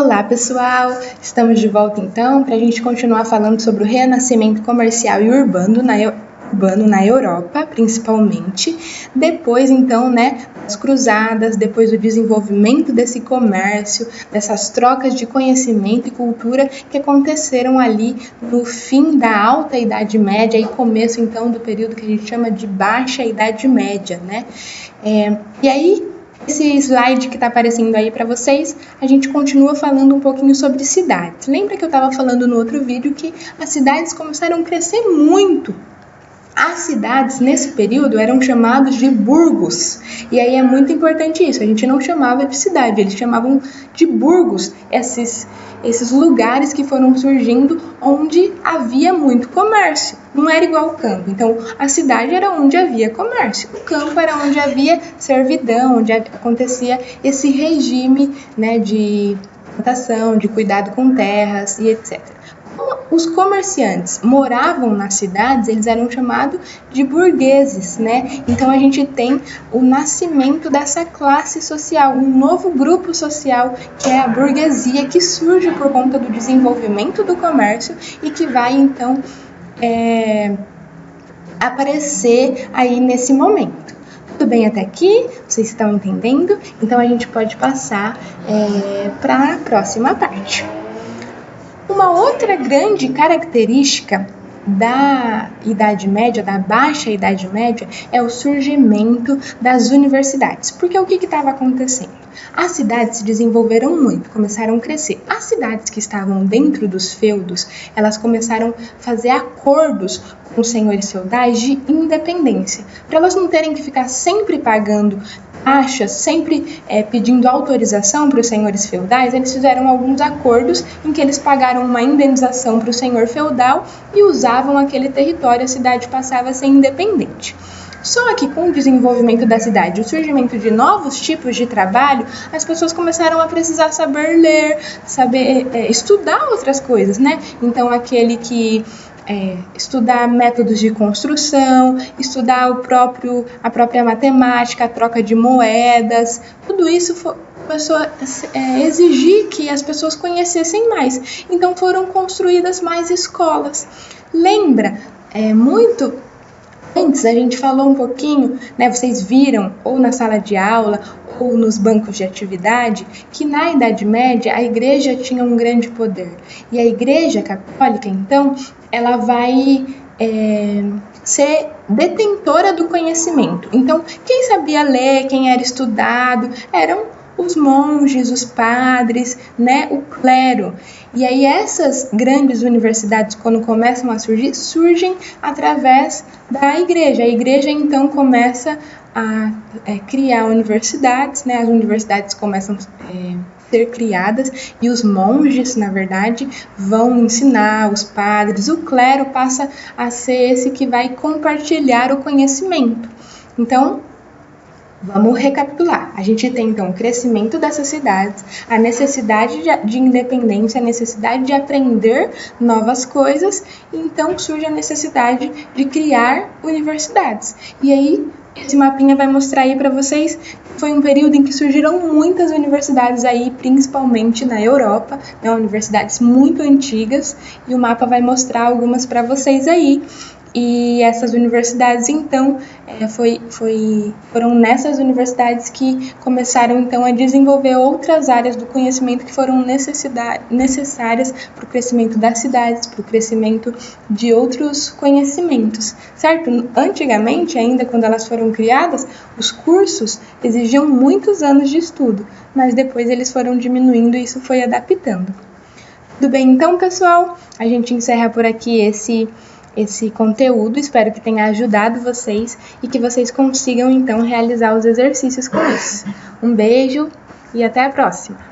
Olá pessoal, estamos de volta então para a gente continuar falando sobre o renascimento comercial e urbano na Europa, principalmente. Depois então, das cruzadas, depois do desenvolvimento desse comércio, dessas trocas de conhecimento e cultura que aconteceram ali no fim da Alta Idade Média e começo então do período que a gente chama de Baixa Idade Média, E aí, esse slide que está aparecendo aí para vocês, a gente continua falando um pouquinho sobre cidades. Lembra que eu estava falando no outro vídeo que as cidades começaram a crescer muito? As cidades, nesse período, eram chamadas de burgos. E aí é muito importante isso, a gente não chamava de cidade, eles chamavam de burgos, esses lugares que foram surgindo onde havia muito comércio. Não era igual ao campo. Então, a cidade era onde havia comércio. O campo era onde havia servidão, onde acontecia esse regime, de plantação, de cuidado com terras e etc. Como os comerciantes moravam nas cidades, eles eram chamados de burgueses, Então a gente tem o nascimento dessa classe social, um novo grupo social que é a burguesia, que surge por conta do desenvolvimento do comércio e que vai então aparecer aí nesse momento. Tudo bem até aqui? Vocês estão entendendo? Então a gente pode passar para a próxima parte. Uma outra grande característica da Idade Média, da Baixa Idade Média, é o surgimento das universidades. Porque o que estava acontecendo? As cidades se desenvolveram muito, começaram a crescer. As cidades que estavam dentro dos feudos, elas começaram a fazer acordos com os senhores feudais de independência, para elas não terem que ficar sempre pagando taxas, sempre pedindo autorização para os senhores feudais. Eles fizeram alguns acordos em que eles pagaram uma indenização para o senhor feudal e usavam aquele território, a cidade passava a ser independente. Só que com o desenvolvimento da cidade, o surgimento de novos tipos de trabalho, as pessoas começaram a precisar saber ler, saber estudar outras coisas, Então aquele que estudar métodos de construção, estudar a própria matemática, a troca de moedas, tudo isso começou a exigir que as pessoas conhecessem mais. Então foram construídas mais escolas. Lembra, muito antes a gente falou um pouquinho, vocês viram ou na sala de aula ou nos bancos de atividade, que na Idade Média a igreja tinha um grande poder. E a igreja católica, então, ela vai ser detentora do conhecimento. Então, quem sabia ler, quem era estudado, eram os monges, os padres, o clero. E aí essas grandes universidades, quando começam a surgir, surgem através da igreja. A igreja, então, começa a criar universidades, As universidades começam a ser criadas e os monges, na verdade, vão ensinar os padres. O clero passa a ser esse que vai compartilhar o conhecimento. Então, vamos recapitular. A gente tem, então, o crescimento dessas cidades, a necessidade de independência, a necessidade de aprender novas coisas, e então surge a necessidade de criar universidades. E aí, esse mapinha vai mostrar aí para vocês que foi um período em que surgiram muitas universidades aí, principalmente na Europa, universidades muito antigas, e o mapa vai mostrar algumas para vocês aí. E essas universidades, então, foram nessas universidades que começaram, então, a desenvolver outras áreas do conhecimento que foram necessárias para o crescimento das cidades, para o crescimento de outros conhecimentos, certo? Antigamente, ainda quando elas foram criadas, os cursos exigiam muitos anos de estudo, mas depois eles foram diminuindo e isso foi adaptando. Tudo bem, então, pessoal? A gente encerra por aqui esse conteúdo, espero que tenha ajudado vocês e que vocês consigam então realizar os exercícios com isso. Um beijo e até a próxima!